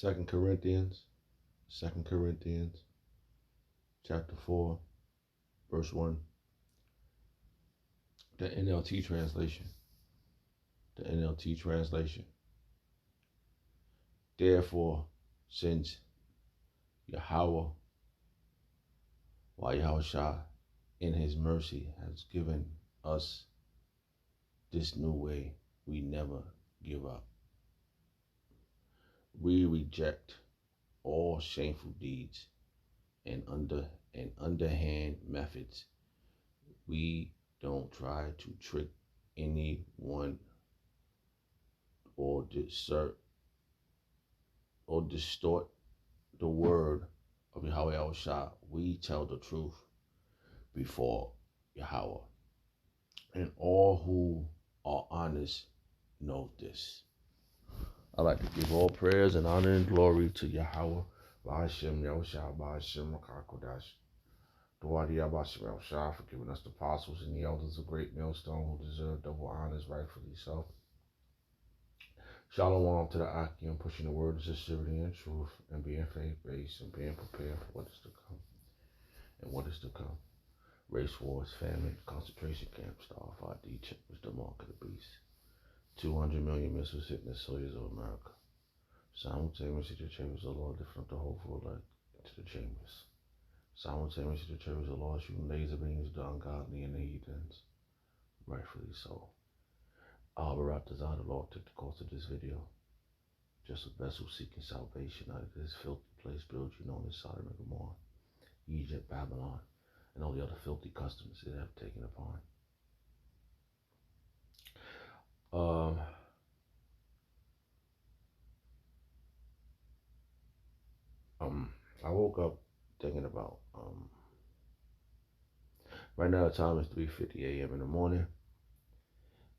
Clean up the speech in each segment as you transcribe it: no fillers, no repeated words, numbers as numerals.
Second Corinthians, Second Corinthians, chapter 4, verse 1. The NLT translation. The NLT translation. Therefore, since Yahweh, Yahweh in his mercy has given us this new way, we never give up. We reject all shameful deeds and underhand methods. We don't try to trick anyone or distort the word of Yahweh Yahushua. We tell the truth before Yahweh. And all who are honest know this. I'd like to give all prayers and honor and glory to Yahweh, Ba'ashem Yahushua, Ba'ashem Makakodash. Dawadi Yabashim Yahushua for giving us the apostles and the elders of great millstone who deserve double honors rightfully so. Shalom to the Akim, pushing the word of sincerity and truth, and being faith-based and being prepared for what is to come. And what is to come. Race wars, famine, concentration camps, Starfire, D-Chip was the mark of the beast. 200 million missiles hitting the soils of America. Simultaneously, the chambers of the Lord lifting up the hopeful elect into the chambers. Simultaneously, the chambers of the Lord shooting laser beams at the ungodly and the heathens. Rightfully so. Barak desire the Lord take the course of this video. Just a vessel seeking salvation out of this filthy place built you known as Sodom and Gomorrah, Egypt, Babylon, and all the other filthy customs it have taken upon. I woke up thinking about right now the time is 3:50 a.m. in the morning,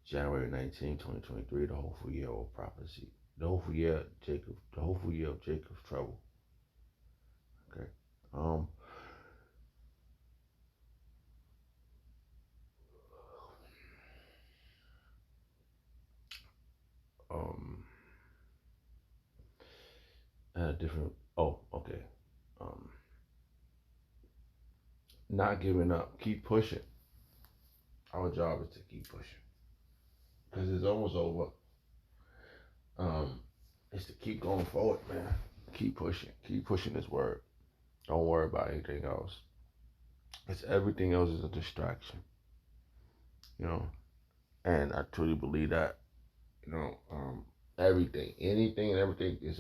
January 19, 2023, the hopeful year of prophecy. The hopeful year of Jacob's trouble. Okay. Okay. Not giving up. Keep pushing. Our job is to keep pushing. Because it's almost over. It's to keep going forward, man. Keep pushing. Keep pushing this word. Don't worry about anything else. Because everything else is a distraction. You know? And I truly believe that, everything, anything and everything is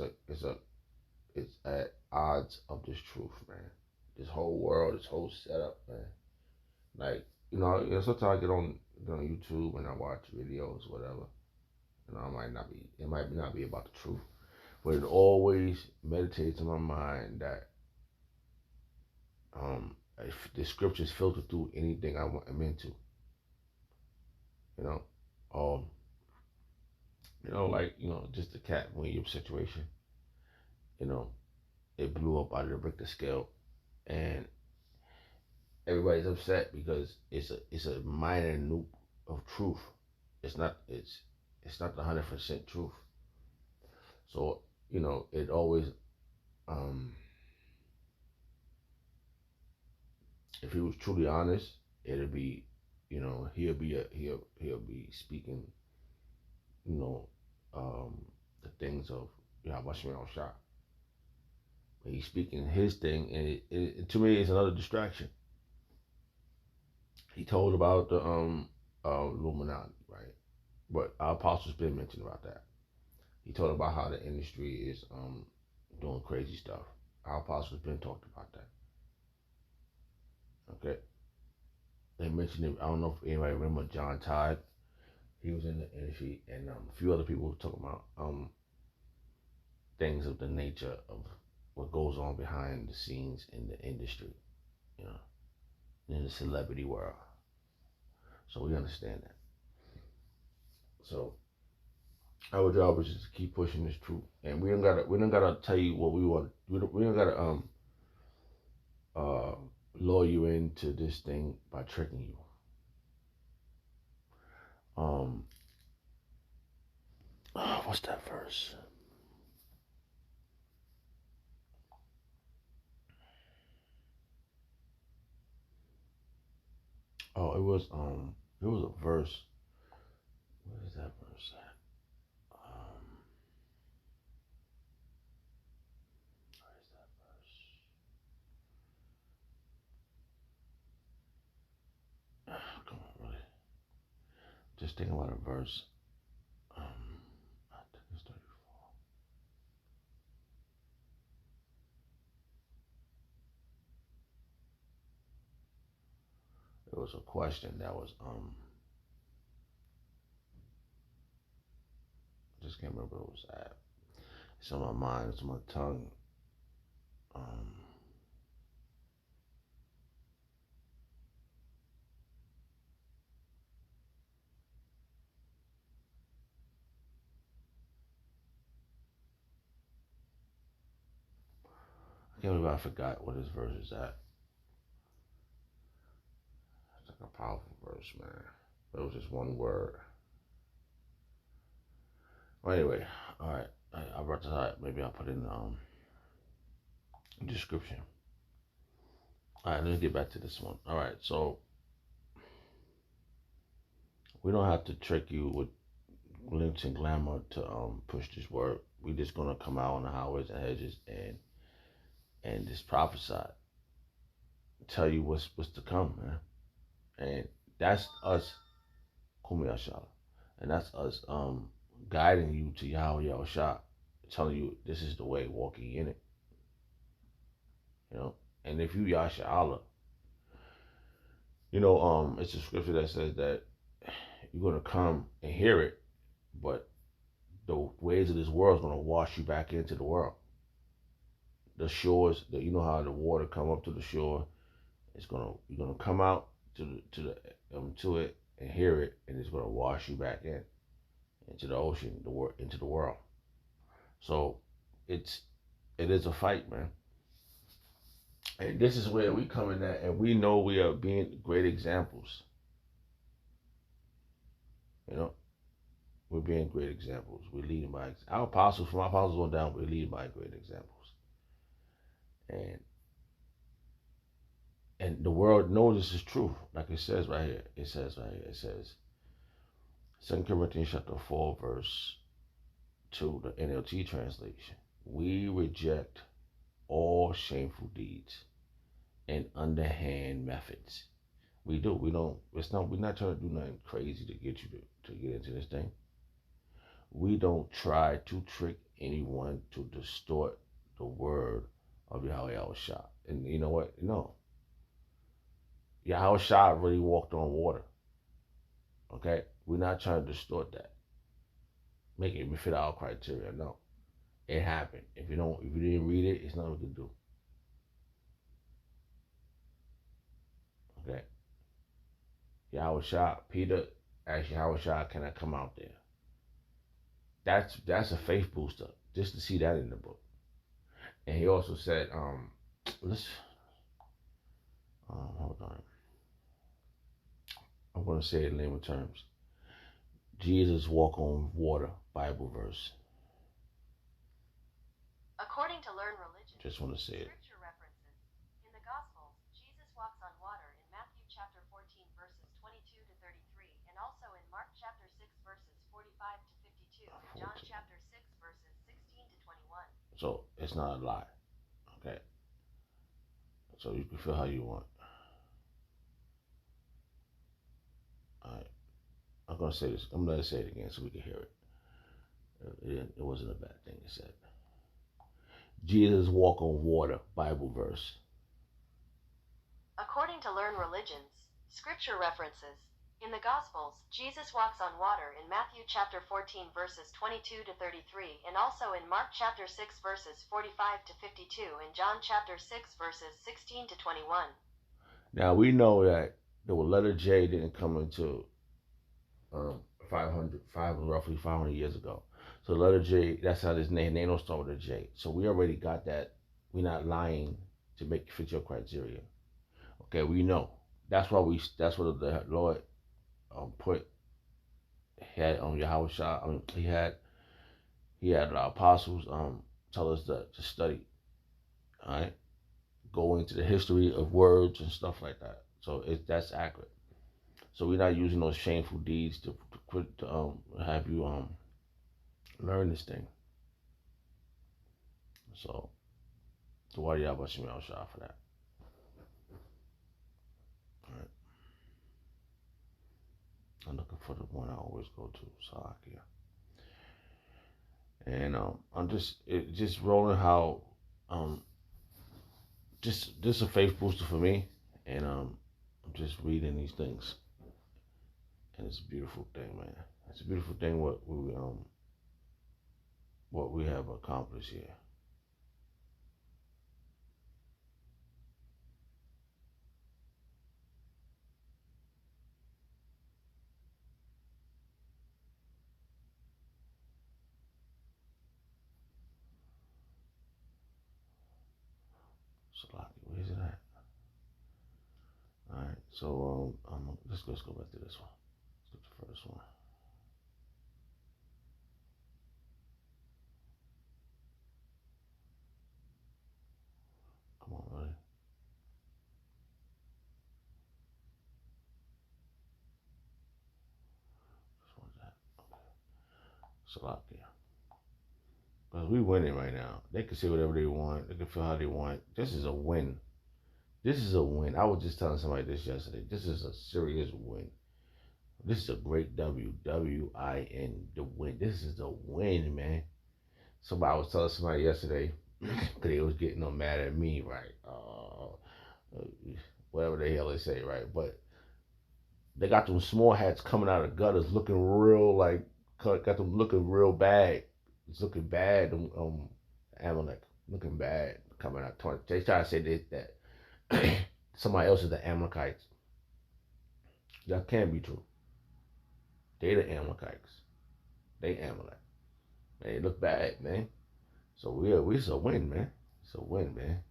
at odds of this truth, man. This whole world, this whole setup, man. Like, sometimes I get on YouTube and I watch videos, whatever. It might not be about the truth, but it always meditates in my mind that if the scriptures filter through anything I'm into. Just the Cat Williams situation. It blew up out of the Richter scale, and everybody's upset because it's a minor nuke of truth. It's not the 100% truth. So it always if he was truly honest, it'd be he'll be speaking the things of Yahweh Shah. He's speaking his thing, and it to me, it's another distraction. He told about the Illuminati, right? But our apostles been mentioned about that. He told about how the industry is doing crazy stuff. Our apostles been talked about that. Okay. They mentioned it. I don't know if anybody remember John Todd. He was in the industry, and a few other people were talking about things of the nature of what goes on behind the scenes in the industry, in the celebrity world. So we understand that. So our job is just to keep pushing this truth, and we don't gotta tell you what we want. We don't gotta lure you into this thing by tricking you. What's that verse? it was a verse. Where is that verse at? Where is that verse? Come on, really. Just think about a verse. I think it's 34. It was a question that was I just can't remember what it was at. It's on my mind. It's on my tongue. Um, I can't believe I forgot what this verse is at. It's like a powerful verse, man. It was just one word. Well, anyway, all right. I brought this out. Maybe I'll put it in the description. All right, let me get back to this one. All right, so we don't have to trick you with glitz and glamour to push this word. We're just gonna come out on the highways and hedges and just prophesy, tell you what's to come, man. And that's us, Kumiyashala. And that's us guiding you to Yahweh Yahushua, telling you this is the way, walking in it. You know? And if you Yasha Allah, it's a scripture that says that you're gonna come and hear it, but the ways of this world is gonna wash you back into the world. The shores, you know how the water come up to the shore, you're gonna come out to it and hear it, and it's gonna wash you back into the ocean, into the world. So it is a fight, man. And this is where we come in at, and we know we are being great examples. You know, we're being great examples. We're leading by our apostles. From our apostles on down, we're leading by great examples. And the world knows this is true. Like it says right here. It says 2 Corinthians chapter 4, verse 2, the NLT translation. We reject all shameful deeds and underhand methods. We do. We don't. We're not trying to do nothing crazy to get you to get into this thing. We don't try to trick anyone to distort the word of Yahweh Yahushua. And you know what? No. Yahushua really walked on water. Okay? We're not trying to distort that. Make it fit our criteria. No. It happened. If you didn't read it, it's nothing we can do. Okay? Yahushua, Peter asked Yahushua, can I come out there? That's a faith booster, just to see that in the book. And he also said, hold on. I'm going to say it in layman terms. Jesus walk on water, Bible verse. According to Learn Religion, just want to say it. Scripture references. In the Gospels, Jesus walks on water in Matthew chapter 14 verses 22 to 33, and also in Mark chapter 6 verses 45 to 52, and John chapter 6 verses 16 to 21. So it's not a lie. Okay. So you can feel how you want. Alright. I'm gonna say this. I'm gonna say it again so we can hear it. It wasn't a bad thing to say. Jesus walk on water, Bible verse. According to Learn Religions, Scripture references. In the Gospels, Jesus walks on water in Matthew chapter 14 verses 22 to 33, and also in Mark chapter 6 verses 45 to 52, and John chapter 6 verses 16 to 21. Now we know that the letter J didn't come until roughly 500 years ago. So the letter J, that's how this name don't start with a J. So we already got that. We're not lying to make fit your criteria. Okay, we know. That's what the Lord had on Yahushua. I mean, he had the apostles tell us to study. All right, go into the history of words and stuff like that. So that's accurate. So we're not using those shameful deeds to quit have you learn this thing. So why y'all bust me out shot for that? All right. I'm looking for the one I always go to, Salakia. And I'm just rolling how just a faith booster for me, and I'm just reading these things, and it's a beautiful thing, man. It's a beautiful thing what we have accomplished here. Salaki, where is it at? All right, so let's go back to this one. Let's go to the first one. Come on, buddy. This one's that. Okay. Salakia. Because we winning right now. They can say whatever they want. They can feel how they want. This is a win. This is a win. I was just telling somebody this yesterday. This is a serious win. This is a great W-W-I-N, the win. This is a win, man. Somebody was telling somebody yesterday, because they was getting them mad at me, right? Whatever the hell they say, right? But they got them small hats coming out of gutters looking real, like, got them looking real bad. It's looking bad, Amalek. Looking bad coming out. They try to say that somebody else is the Amalekites. That can't be true. They the Amalekites. They Amalek. They look bad, man. So we it's a win, man. It's a win, man.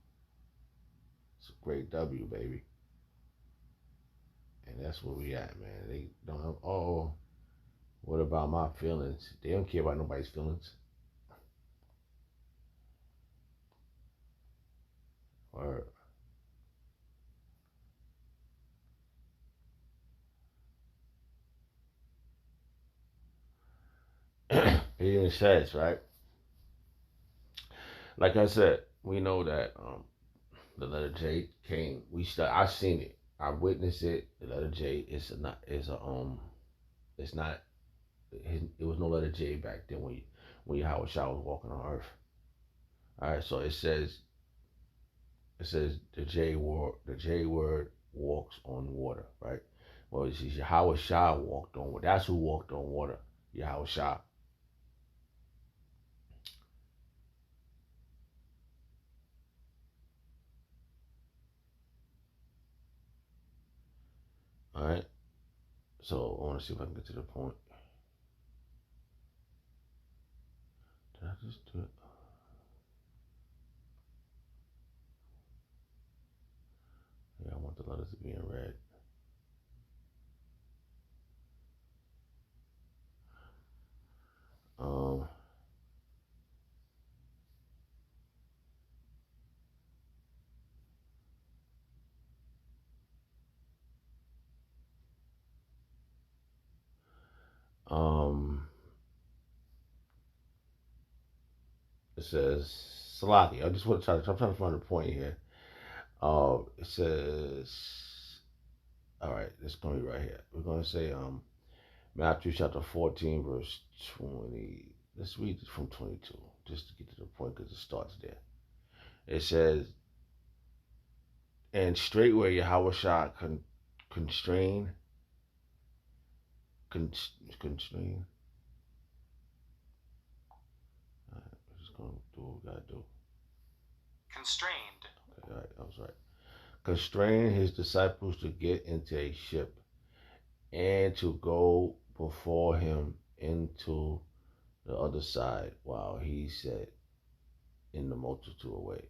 It's a great W, baby. And that's where we at, man. They don't have, oh, what about my feelings? They don't care about nobody's feelings. Or it even says, right? Like I said, we know that the letter J came. I seen it. I witnessed it. The letter J it's not it was no letter J back then when Yahweh Shah was walking on earth. All right, so it says the J word walks on water, right? Well, it says Yahweh Shah walked on water. That's who walked on water. Yahweh Shah. All right. So I want to see if I can get to the point. Did I just do it? Yeah, I want the letters to be in red. Um, um, it says Salaki. I just want to try. I'm trying to find a point here. It says, all right, it's gonna be right here. We're gonna say Matthew chapter 14 verse 20. Let's read it from 22 just to get to the point because it starts there. It says, and straightway Yahweh Shah constrain, constrain. We're just gonna do what we gotta do. Constrained. Okay, all right, I was right. Constrain his disciples to get into a ship and to go before him into the other side while he sat in the multitude away.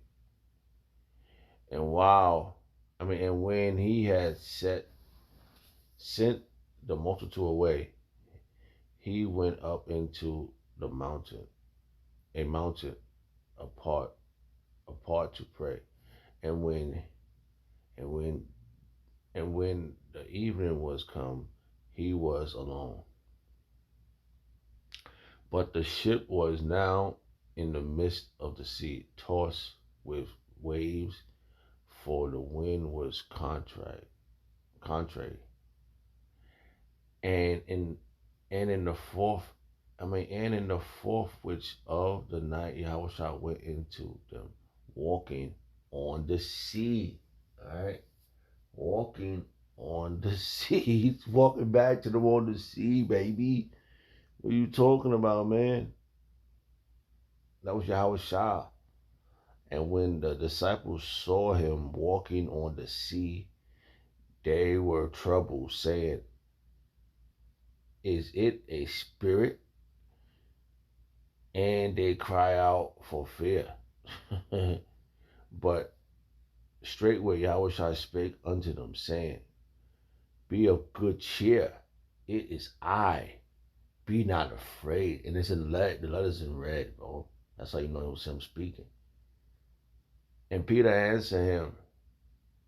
And when he had sent the multitude away, he went up into the mountain, a mountain apart to pray. And when the evening was come, he was alone. But the ship was now in the midst of the sea, tossed with waves, for the wind was contrary. And in the fourth, and in the fourth which of the night, Yahushua went into them, walking on the sea. All right, walking on the sea. He's walking back to them on the sea, baby. What are you talking about, man? That was Yahushua. And when the disciples saw him walking on the sea, they were troubled, saying, "Is it a spirit?" And they cry out for fear. But straightway Yahushua spake unto them, saying, "Be of good cheer. It is I. Be not afraid." And it's in the letters in red, bro. That's how you know it was him speaking. And Peter answered him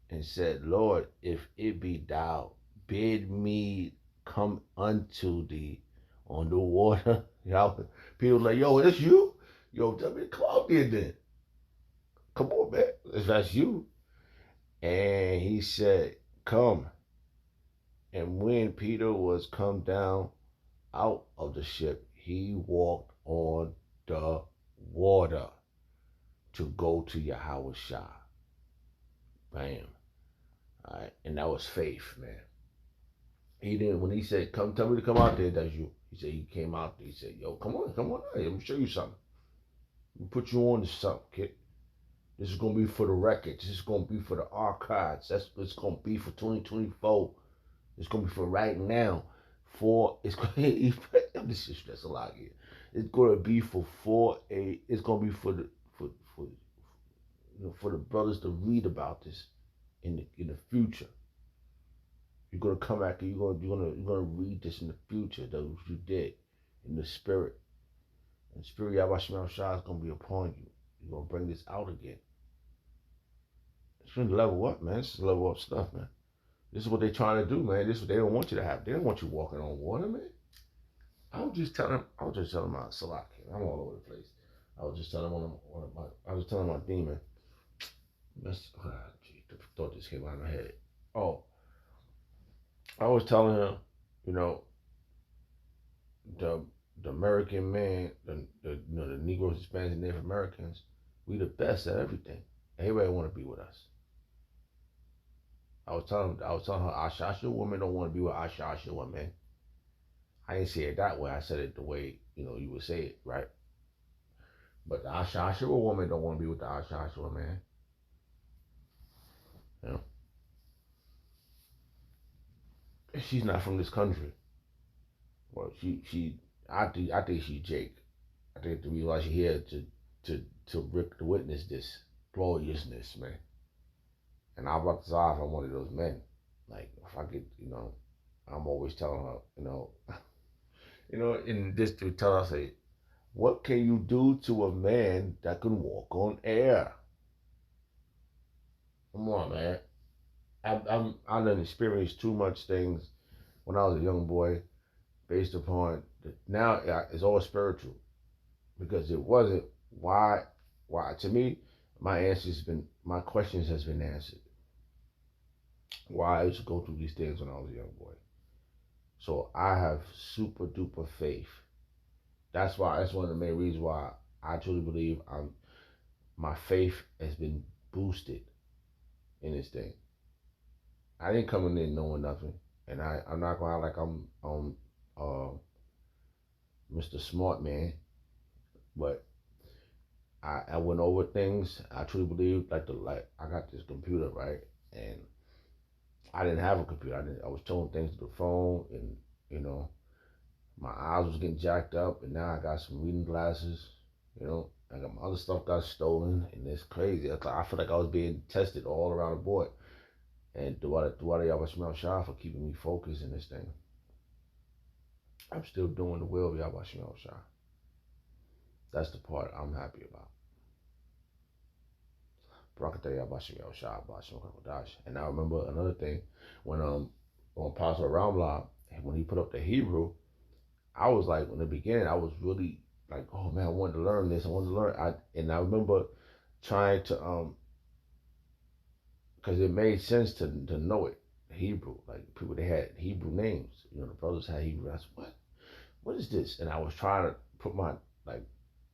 and said, "Lord, if it be thou, bid me come unto thee on the water." Peter was like, "Yo, it's you? Yo, tell me to come out there then. Come on, man. If that's you." And he said, "Come." And when Peter was come down out of the ship, he walked on the water to go to Yahushua. Bam. All right. And that was faith, man. He didn't, when he said, "Come, tell me to come out there," that's you. He said, he came out there. He said, "Yo, come on out here. Let me show you something. Let me put you on to something, kid. This is going to be for the record. This is going to be for the archives. That's what it's going to be for 2024. It's going to be for right now. It's going to this is that's a lot here. It's going to be it's going to be for for the brothers to read about this in the future. You're gonna come back and you're gonna read this in the future, those you did in the spirit. And the spirit Yahweh Shah is gonna be upon you. You're gonna bring this out again. It's gonna level up, man. This is level up stuff, man. This is what they're trying to do, man. This is what they don't want you to have. They don't want you walking on water, man. I was just telling my Salak. I'm all over the place. I was just telling my demon. The thought just came out of my head. Oh, I was telling him, you know, the American man, the Negroes, Hispanics, and Native Americans, we the best at everything. Everybody want to be with us. I was telling her, Ashasha women don't want to be with Ashasha women. I didn't say it that way. I said it the way, you would say it, right? But the Ashasha woman don't want to be with the Ashasha man. You know? She's not from this country. Well, I think she's Jake. I think the reason why she's here to witness this gloriousness, man. And I'm about to say if I'm one of those men. Like, if I get, I'm always telling her, in this to tell her, say, what can you do to a man that can walk on air? Come on, man. I done experienced too much things when I was a young boy, based upon now it's all spiritual, because it wasn't why to me my questions has been answered. Why I used to go through these things when I was a young boy. So I have super duper faith. That's one of the main reasons why I truly believe my faith has been boosted in this thing. I didn't come in there knowing nothing, and I'm not going to act like I'm Mr. Smart Man, but I went over things. I truly believe like I got this computer, right, and I didn't have a computer. I was throwing things to the phone, and my eyes was getting jacked up, and now I got some reading glasses. I got my other stuff got stolen, and it's crazy. I feel like I was being tested all around the board. And Duwada Yahweh Shah for keeping me focused in this thing. I'm still doing the will of Yahweh Shah. That's the part I'm happy about. And I remember another thing when on Apostle Ramla, when he put up the Hebrew, I was like, in the beginning, I was really like, oh man, I wanted to learn this. I wanted to learn. I remember trying to because it made sense to know it Hebrew. Like people, they had Hebrew names. You know, the brothers had Hebrew. I said, what is this? And I was trying to put my like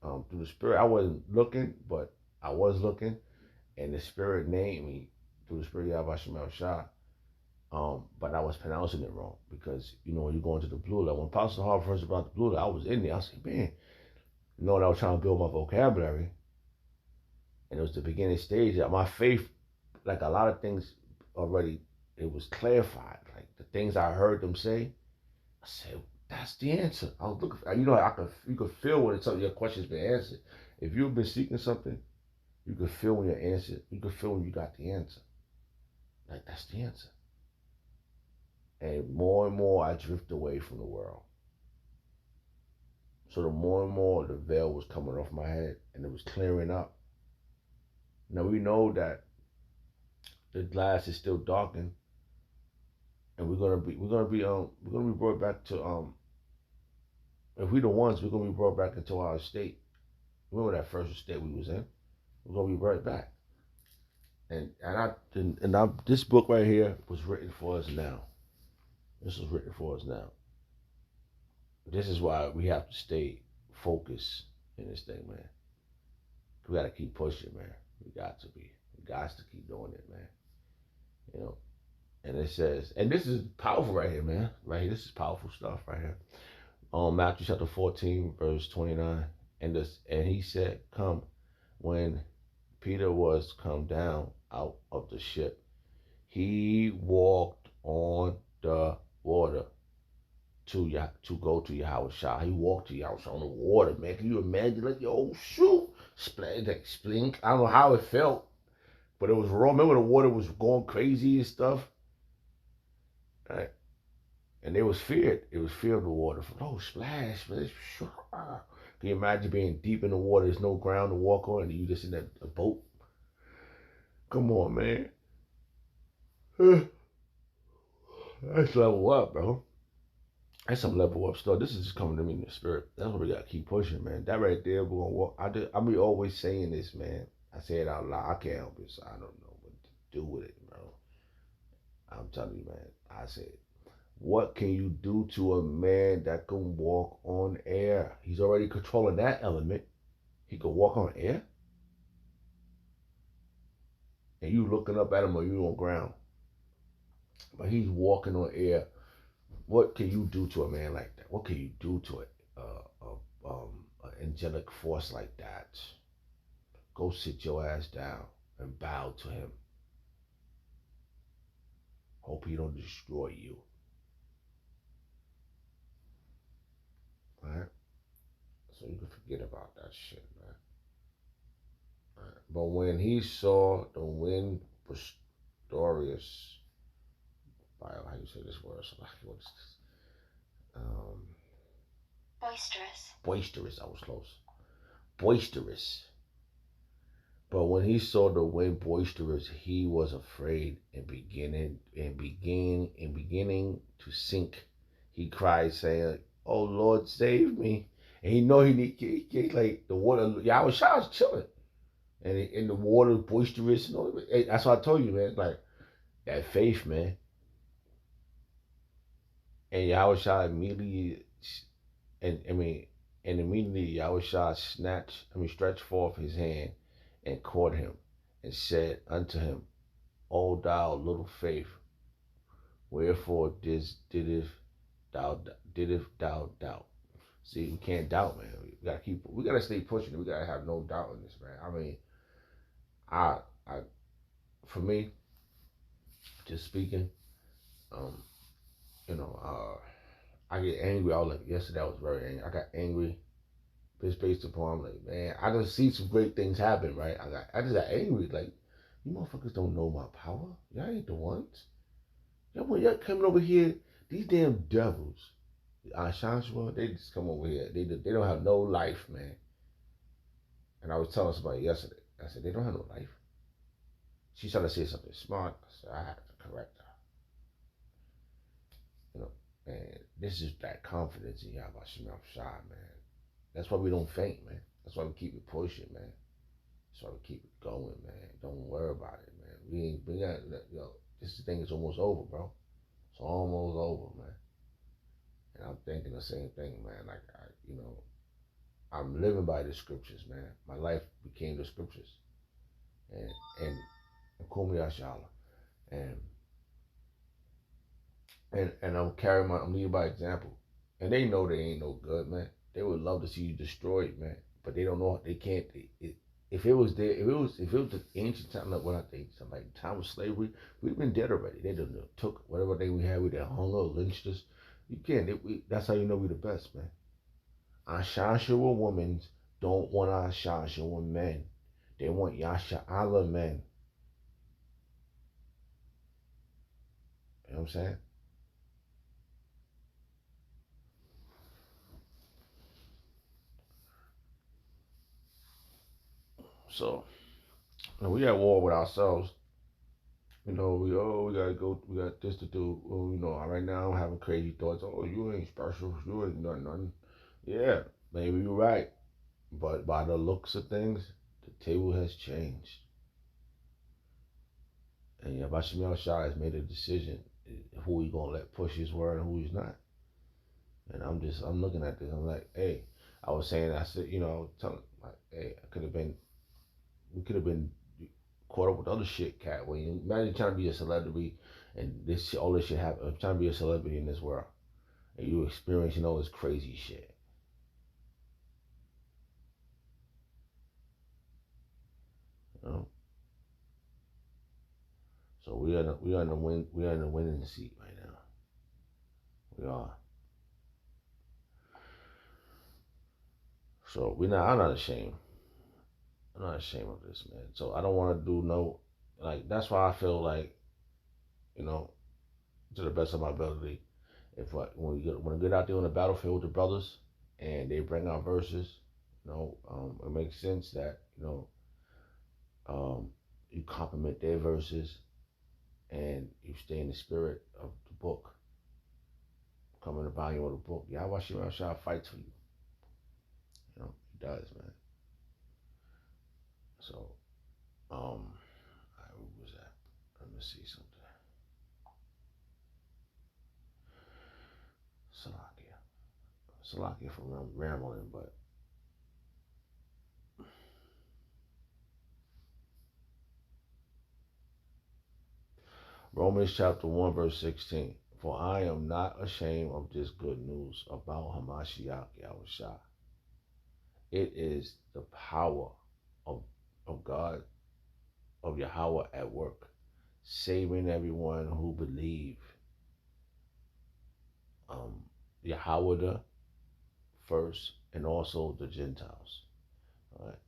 through the spirit. I wasn't looking, but I was looking, and the spirit named me through the spirit Yahweh Shemel Shah. But I was pronouncing it wrong because you know when you go into the blue level, when Apostle Hall first brought the blue level, I was in there. I was like, man, you know, I was trying to build my vocabulary, and it was the beginning stage. My faith, like a lot of things, already it was clarified. Like the things I heard them say, I said, that's the answer. I was looking, you know, you could feel when some of your questions been answered. If you've been seeking something, you could feel when your answer. You could feel when you got the answer. Like that's the answer. And more, I drift away from the world. So the more and more the veil was coming off my head, and it was clearing up. Now we know that the glass is still darkened, and we're gonna be brought back to if we the ones, we're gonna be brought back into our state. Remember that first state we was in? We're gonna be right back. This book right here was written for us now. This was written for us now. This is why we have to stay focused in this thing, man. We gotta keep pushing, man. We got to be. We got to keep doing it, man. You know. And it says, and this is powerful right here, man. Right here, this is powerful stuff right here. Matthew chapter 14, verse 29. And he said, come, when Peter was come down out of the ship, he walked on the water to go to Yahweh Shah. He walked to Yahweh Shah on the water, man. Can you imagine? Like, yo, shoot, like splink. I don't know how it felt, but it was raw. Remember the water was going crazy and stuff, right? And it was feared. It was fear of the water. Oh, splash, splash. Can you imagine being deep in the water? There's no ground to walk on, and you just in a boat. Come on, man. That's level up, bro. That's some level up stuff. This is just coming to me in the spirit. That's what we gotta keep pushing, man. That right there, we're gonna walk. I be always saying this, man. I say it out loud. I can't help it, so I don't know what to do with it, bro. I'm telling you, man. I say it. What can you do to a man that can walk on air? He's already controlling that element. He can walk on air. And you looking up at him or you on ground. But he's walking on air. What can you do to a man like that? What can you do to an angelic force like that? Go sit your ass down and bow to him. Hope he don't destroy you. Alright? So you can forget about that shit, man. Right. But when he saw the wind boisterous, how you say this word? What is this? Boisterous. Boisterous. I was close. Boisterous. But when he saw the wind boisterous, he was afraid and beginning to sink. He cried, saying, "Oh Lord, save me!" And he know he like the water. Yahweh Shah was chilling, and in the water boisterous. You know, that's what I told you, man. Like that faith, man. And Yahweh Shah immediately, immediately Yahweh Shah stretched forth his hand and caught him, and said unto him, O thou little faith, wherefore didst thou doubt? See, we can't doubt, man. We gotta stay pushing. We gotta have no doubt in this, man. I mean, for me, just speaking, I get angry. I was like, yesterday I was very angry. I got angry just based upon, like, man, I just see some great things happen, right? I just got angry. Like, you motherfuckers don't know my power. Y'all ain't the ones. Y'all coming over here, these damn devils. Ashanshua, they just come over here. They don't have no life, man. And I was telling somebody yesterday, I said, they don't have no life. She tried to say something smart. I said, I had to correct her. And this is that confidence in Yahweh Shem Shai, man. That's why we don't faint, man. That's why we keep it pushing, man. That's why we keep it going, man. Don't worry about it, man. We got, this thing is almost over, bro. It's almost over, man. And I'm thinking the same thing, man. Like, I'm living by the scriptures, man. My life became the scriptures. And Kumi Ashala. And I'm leading by example. And they know they ain't no good, man. They would love to see you destroyed, man. But they don't know, they can't. If it was there, if it was the ancient time, like what I think, something like time of slavery, we'd been dead already. They done took whatever thing we had, we done hung or lynched us. You can't. That's how you know we the best, man. Ashashua women don't want Ashashua men. They want Yasha Allah men. You know what I'm saying? So, we at war with ourselves. We got this to do. Well, right now I'm having crazy thoughts. Oh, you ain't special. You ain't nothing. Yeah, maybe you're right. But by the looks of things, the table has changed. And Yabashim Shah has made a decision who he gonna let push his word and who he's not. And I'm looking at this. I'm like, hey, I said, telling like, hey, we could have been caught up with other shit, cat. When you imagine trying to be a celebrity and all this shit happen, trying to be a celebrity in this world, and you experiencing all this crazy shit. You know? So we are in the winning seat right now. We are. So I'm not ashamed. I'm not ashamed of this, man. So I don't want to do that's why I feel like, to the best of my ability, when I get out there on the battlefield with the brothers and they bring out verses, it makes sense that, you compliment their verses and you stay in the spirit of the book. Come in the volume of the book. Yahweh Shah fights for you. He does, man. So, what was that? Let me see something. Salakia for rambling, but Romans chapter 1 verse 16. For I am not ashamed of this good news about Hamashiach Yahushua. It is the power of God, of Yahweh at work, saving everyone who believe. Yahweh first, and also the Gentiles. All right.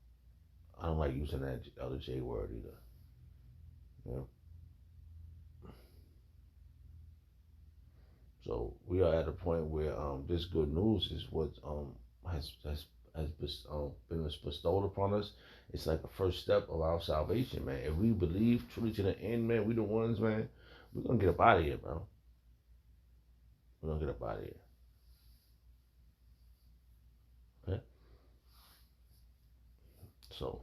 I don't like using that other J word either. You know? So we are at a point where this good news is what has been bestowed upon us. It's like a first step of our salvation, man. If we believe truly to the end, man, we the ones, man. We're gonna get up out of here, bro. We're gonna get up out of here. Okay. So.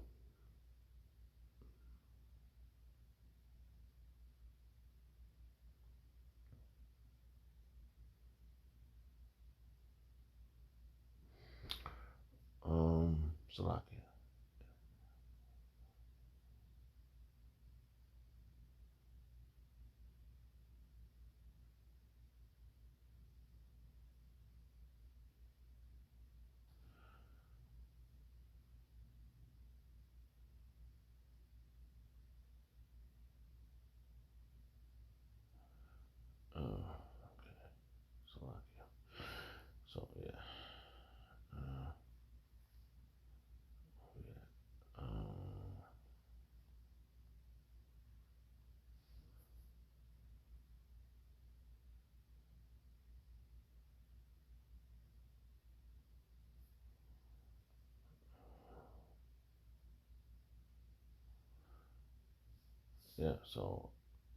Salakia. Okay. Salakia. So yeah. So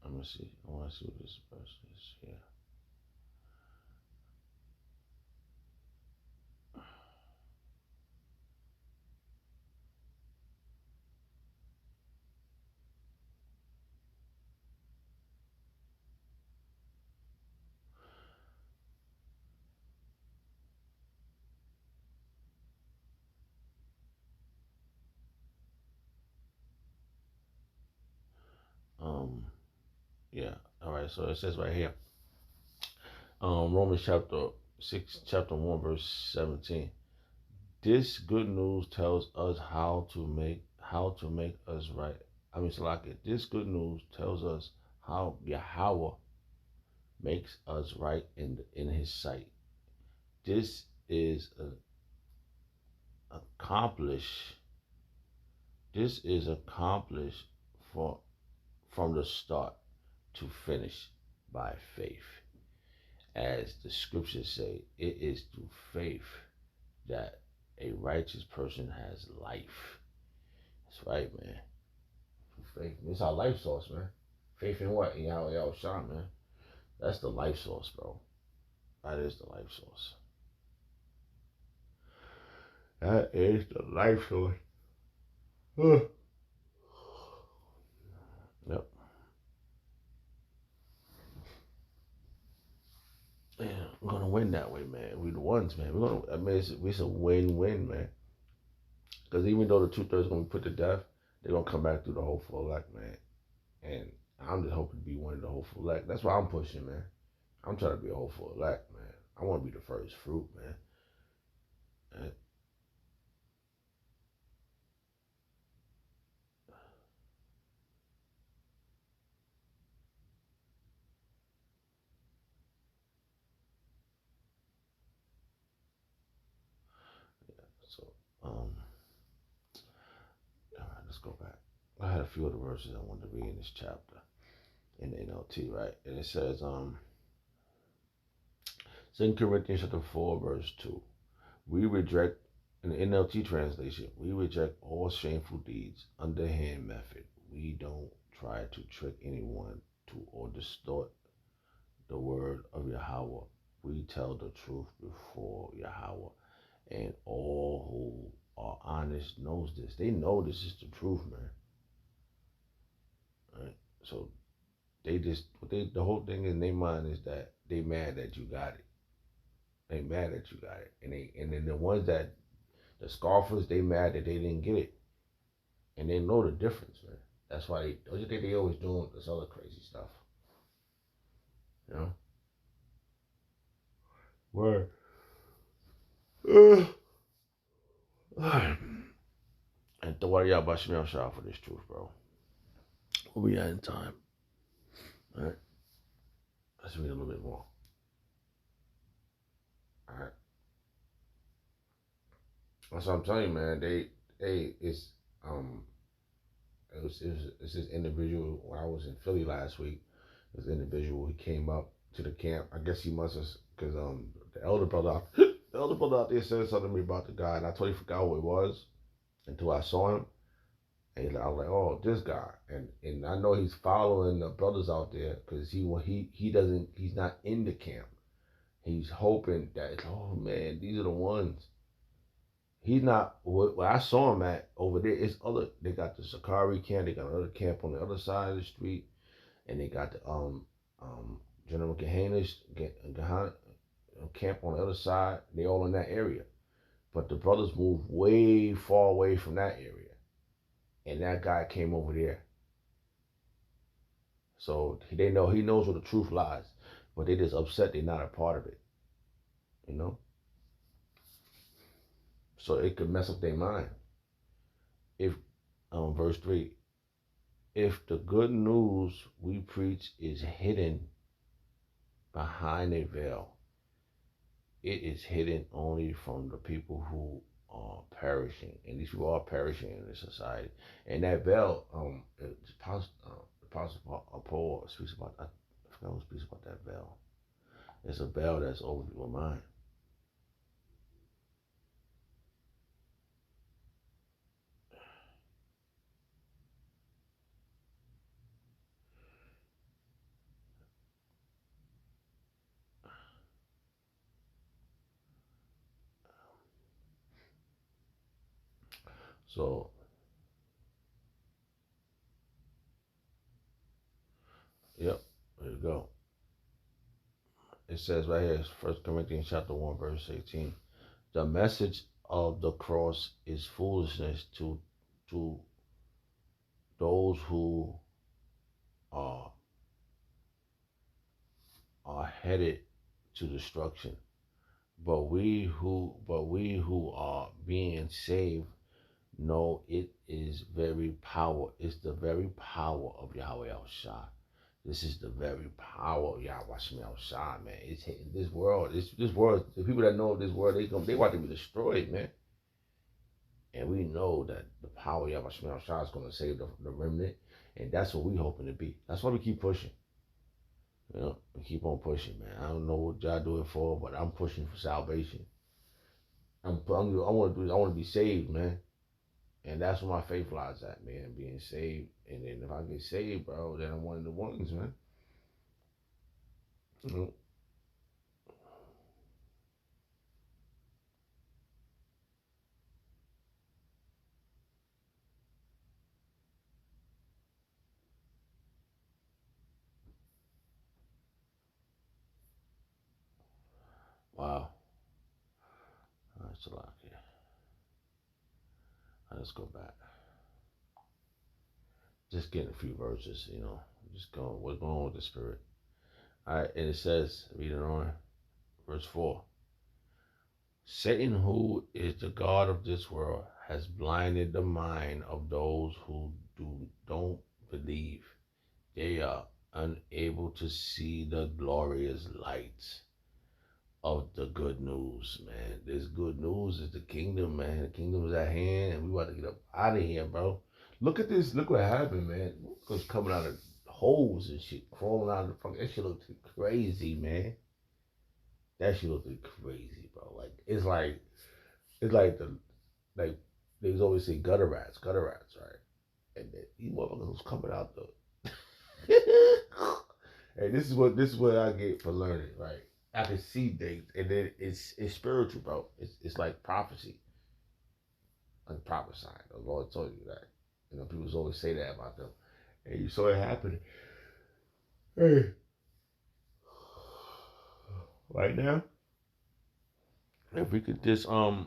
let me see. I want to see what this verse is here. Yeah. All right. So it says right here, Romans chapter 6, chapter 1, verse 17. This good news tells us how to make us right. I mean, Salaki, this good news tells us how Yahweh makes us right in His sight. This is accomplished. This is accomplished for from the start to finish by faith. As the scriptures say, it is through faith that a righteous person has life. That's right, man. Through faith. It's our life source, man. Faith in what? In Yahweh Shah, man. That's the life source, bro. That is the life source. That is the life source. Yep. Man, we're gonna win that way, man. We the ones, man. We're gonna. I mean, it's a win-win, man. Because even though the 2/3 gonna be put to death, they're gonna come back through the hopeful elect, man. And I'm just hoping to be one of the hopeful elect. That's why I'm pushing, man. I'm trying to be a hopeful elect, man. I want to be the first fruit, man. And so, all right, let's go back. I had a few of the verses I wanted to read in this chapter in the NLT, right? And it says, 2 Corinthians chapter 4, verse 2. We reject, in the NLT translation, we reject all shameful deeds, underhand method. We don't try to trick anyone to or distort the word of Yahweh. We tell the truth before Yahweh. And all who are honest knows this. They know this is the truth, man. Right? So the whole thing in their mind is that they mad that you got it. They mad that you got it. And then the ones that, the scoffers, they mad that they didn't get it. And they know the difference, man. That's why don't you think they always doing this other crazy stuff? You know? Word. And the water y'all bust me on shot for this truth, bro. We'll be at in time. Alright. Let's read a little bit more. Alright. That's what I'm telling you, man. It's this individual. When I was in Philly last week, this individual, he came up to the camp. I guess he must have, because the elder brother out there said something to me about the guy, and I totally forgot who it was until I saw him. And I was like, oh, this guy, and I know he's following the brothers out there because he's not in the camp. He's hoping that, oh man, these are the ones. He's not where I saw him at over there. It's other. They got the Sakari camp. They got another camp on the other side of the street, and they got the General Gehanna's camp on the other side. They all in that area, but the brothers moved way far away from that area, and that guy came over there. So he knows where the truth lies, but they just upset they're not a part of it, you know. So it could mess up their mind. If verse 3, if the good news we preach is hidden behind a veil, it is hidden only from the people who are perishing, and these people are perishing in this society. And that veil, Apostle Paul speaks about. I forgot who speaks about that veil. It's a veil that's over people's mind. So, yep, there you go. It says right here, 1 Corinthians chapter 1, verse 18. The message of the cross is foolishness to those who are are headed to destruction. But we who are being saved know it is very power. It's the very power of Yahweh El Shai. This is the very power of Yahweh El Shai, man. It's hitting this world. This world. The people that know this world, they want to be destroyed, man. And we know that the power of Yahweh El Shai is going to save the remnant, and that's what we hoping to be. That's why we keep pushing. You know, we keep on pushing, man. I don't know what y'all do it for, but I'm pushing for salvation. I want to be saved, man. And that's where my faith lies at, man, being saved. And then if I get saved, bro, then I'm one of the ones, man. You know? Wow. That's a lot here. Let's go back. Just getting a few verses, you know. Just going, what's going on with the Spirit? All right, and it says, read it on, verse 4. Satan, who is the God of this world, has blinded the mind of those who don't believe. They are unable to see the glorious lights of the good news, man. This good news is the kingdom, man. The kingdom is at hand, and we about to get up out of here, bro. Look at this. Look what happened, man. Look what's coming out of holes and shit, crawling out of the fuck. That shit looked crazy, man. That shit looked crazy, bro. Like it's like the like they always say gutter rats, right? And then these motherfuckers was coming out the. Hey, this is what I get for learning, right? I can see things, and then it's spiritual, bro. It's like prophecy, like prophesying. The Lord told you that. You know, people always say that about them, and you saw it happening. Hey, right now, if we could just you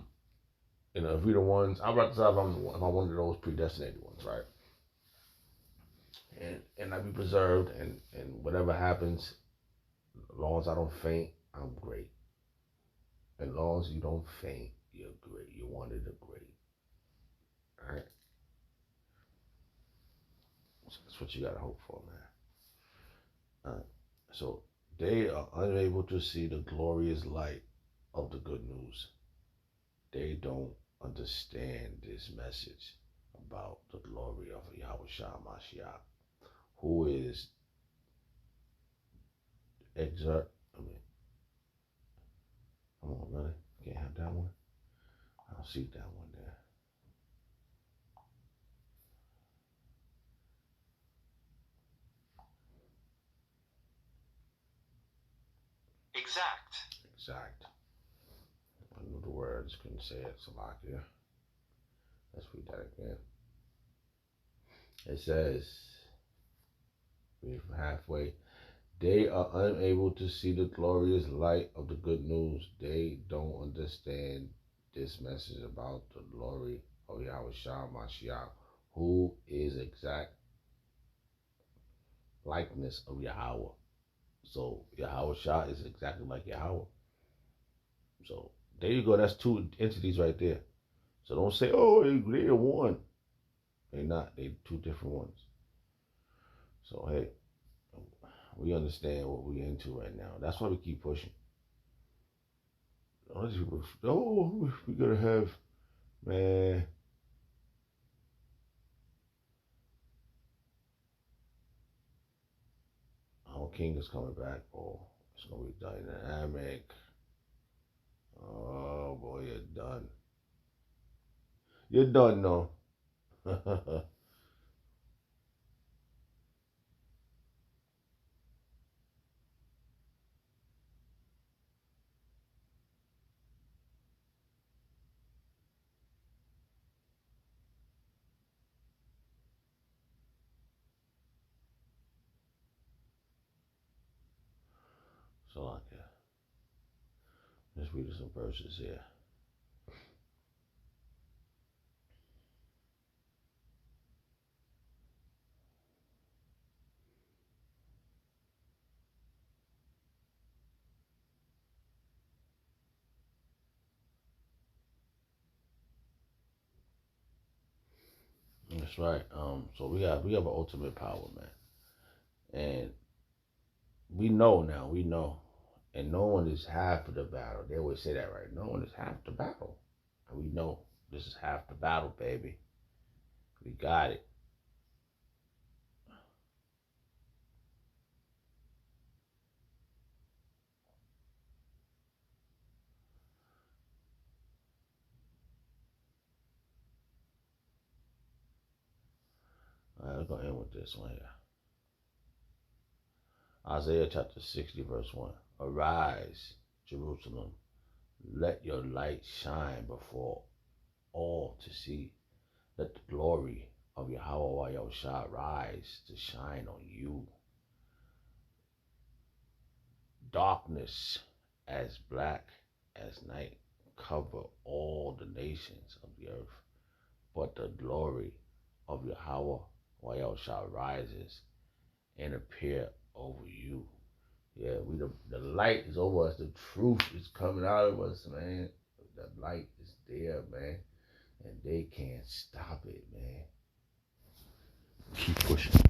know, if we the ones, I'm about to decide if I'm one of those predestinated ones, right? And I be preserved, and whatever happens, as long as I don't faint, I'm great. As long as you don't faint, you're great. You're one of the great. All right. So that's what you gotta hope for, man. All right. So they are unable to see the glorious light of the good news. They don't understand this message about the glory of Yahweh Shah Mashiach, who is exert. Come on, really? Can't have that one. I don't see that one there. Exact. I knew the word, I just couldn't say it. Salakia. Let's read that again. It says, read from halfway. They are unable to see the glorious light of the good news. They don't understand this message about the glory of Yahweh Shah Mashiach, who is exact likeness of Yahweh. So Yahweh Shah is exactly like Yahweh. So there you go. That's two entities right there. So don't say, oh, they're one. They're not. They're two different ones. So hey, we understand what we're into right now. That's why we keep pushing. All these people, oh, we're gonna have, man. Our king is coming back, bro. It's gonna be dynamic. Oh boy, you're done. You're done, no. So like, yeah. Let's read some verses here. That's right. So we have an ultimate power, man, and we know now. We know, and no one is half of the battle. They always say that, right? No one is half the battle, and we know this is half the battle, baby. We got it. All right, we're gonna end with this one here. Isaiah chapter 60, verse 1. Arise, Jerusalem, let your light shine before all to see. Let the glory of Yahweh Yahushua rise to shine on you. Darkness as black as night cover all the nations of the earth, but the glory of Yahweh Yahushua rises and appear over you. Yeah, the light is over us. The truth is coming out of us, man. The light is there, man. And they can't stop it, man. Keep pushing.